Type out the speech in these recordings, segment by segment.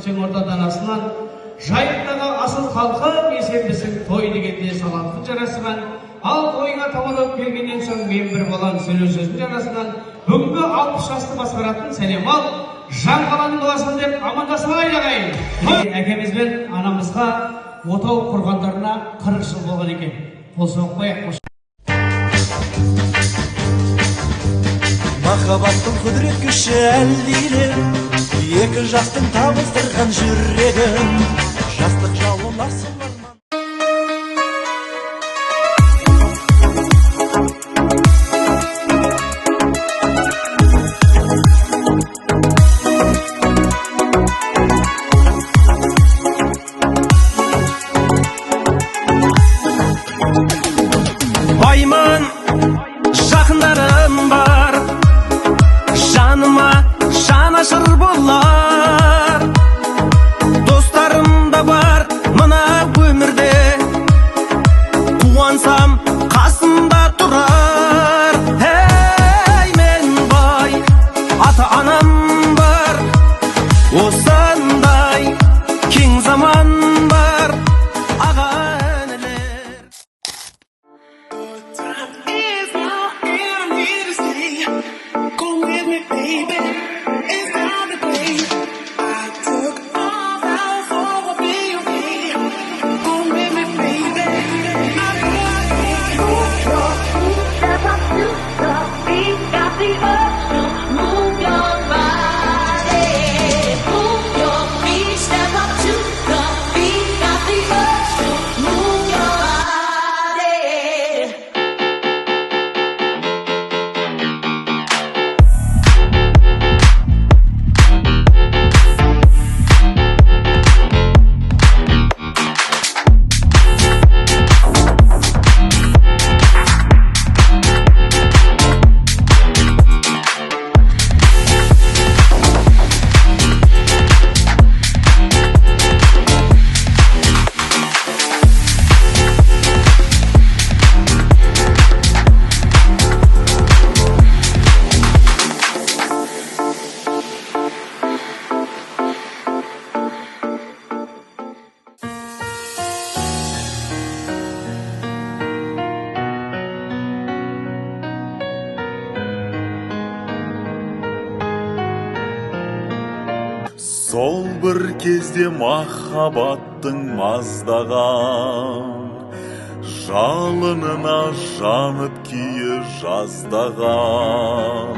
кең орда данасынан жайықтағы асыл халқы есепбісің той дегенде салаттың жарасынан, ал тойға тамалап келгеннен соң мен бір балам сөйлеу сөздің жарасынан бүгінгі 60 жасты басқаратын сәлем ал, жан қаланың боласын деп амандасалай ағайын. Әкемізбен анамызға отау құрғандарына 40 жыл болған екен. Қол соғып қояйық. Махаббаттың құдірет күші әлдилеп, екі жастың табыстырған жүрегін, жастық жауын асыл арман. Байман, жақындарым бар, жаныма жанашыр болар, достарым да бар мына өмірде, қуансам қасымда тұрар. Ей мен бай, ата анам бар, осындай кең заман бар, аға інілер. Сол бір кезде махаббаттың маздаған, жалынына жанып күйі жаздаған.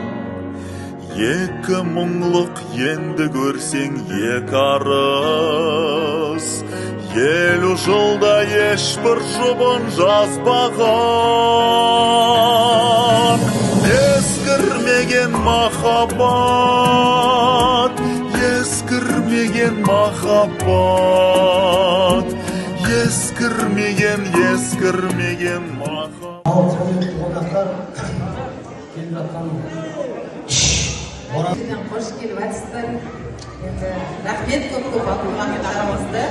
Екі мұңлық енді көрсең екі арыс, елу жылда ешбір жұбын жазбаған. Ескірмеген махаббат, ескірмеген махаббат, ескірмеген махаббат. Ал қонақтар келіп жатқан қош келіп жатсыздар. Рахмет көп Абдулмахит ағамызды.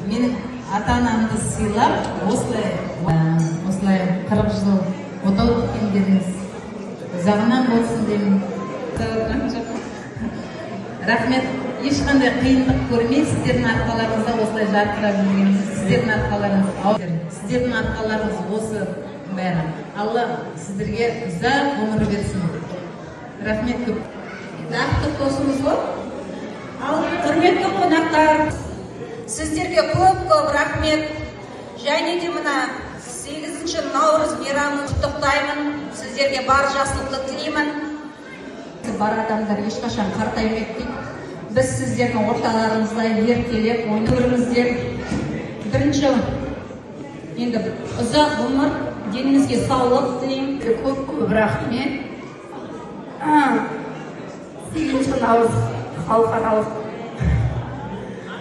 Мен ата-анамды сыйлап, осылай 40 жыл отау тіккендеріңіз ұзағынан болсын деймін. Рахмет, ешқандай қиындық көрмей, сіздердің арқаларыңызда осылай жарқырап жүргеніңіз, сіздердің арқаларыңыз осы бәрі. Алла сіздерге ұзақ ғұмыр берсін. Рахмет көп. Нақты досымыз ғой. Ал құрметті қонақтар, сіздерге көп рахмет. Және де мына 8 наурыз мейрамын құттықтаймын. Сіздерге бар жақсылықты тілеймін. Бар адамдар ешқашан қартаймайды дейді. Біз сіздердің орталарыңызда еркелеп ойнаңыздар. Бірінші, енді ұзақ ғұмыр, деніңізге саулық тілеймін. Көп рахмет. 8 наурыз халықаралық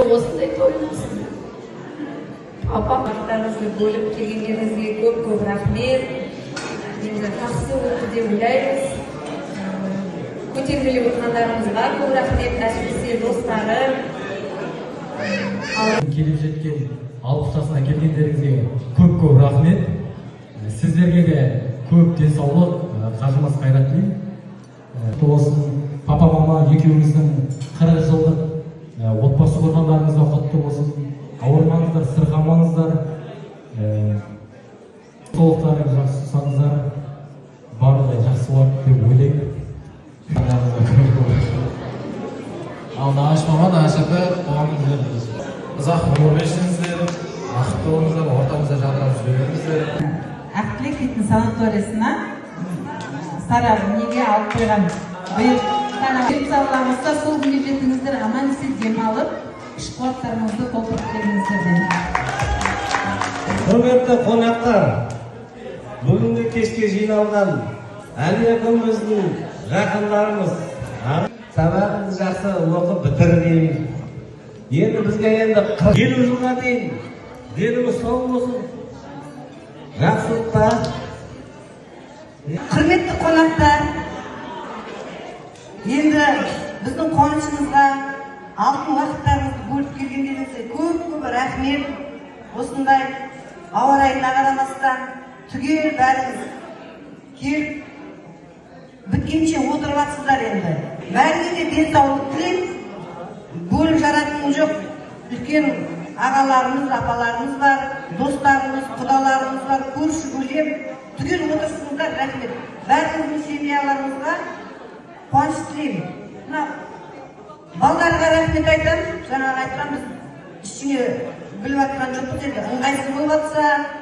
осындай тойымыз. Апа-ақтарыңызды бөліп келгендеріңізге көп рахмет. Енді жақсы өтті деп ойлаймыз. Көтермелеп отырғандарыңызға көп рахмет, әсіресе достары. Келіп жеткен 60 жасына келгендеріңізге көп рахмет. Сіздерге де көп денсаулық, қажымас қайрат тілеймін. Болсын. папа мама екеуіңіздің 40 жылдық отбасы құрғандарыңызға құтты болсын. Ауырмаңыздар, сырқамаңыздар, толықтарыңыз жақсы ұсаңыздар, барлығы жақсы болады деп ойлаймын. Ал Нағаш мама, Нағаш апа, қоғамыңыздар ұзақ ғұмыр берсеңіздер, бақытты болыңыздар, ортамызда жадырап жүре беріңіздер. Ақтілек дейтін санаториясына Сара неге алып қойған. Биыл денсаулығыңызда сол күнге жетіңіздер, аман-есен демалып, күш қуаттарыңызды толтырып келіңіздер. Құрметті қонақтар, бүгінгі кешке жиналған Әли апамыздың жақындарымыз сабағымызды жақсы оқып бітірген. Енді бізге 50 жылға дейін деніміз сау болсын. Жақсылықта. Құрметті қонақтар, енді біздің қуанышымызға алтын уақыттарыңызды бөліп келгендеріңізге көп рахмет. Осындай ауа райына қарамастан түгел бәріңіз келіп біткенше отырып жатсыздар. Енді бәріңізге де денсаулық тілеймін. Бөліп жаратыным жоқ. Үлкен ағаларымыз, апаларымыз бар, достарымыз, құдаларымыз бар, көрші бөлем түгел отырсыңыздар. Рахмет. Бәріңіздің семьяларыңызға қуаныш тілеймін. Мына балаларға рахмет айтамын. Жаңағы айтқан біз ішіне біліп жатқан жоқпыз. Енді ыңғайсыз болып жатса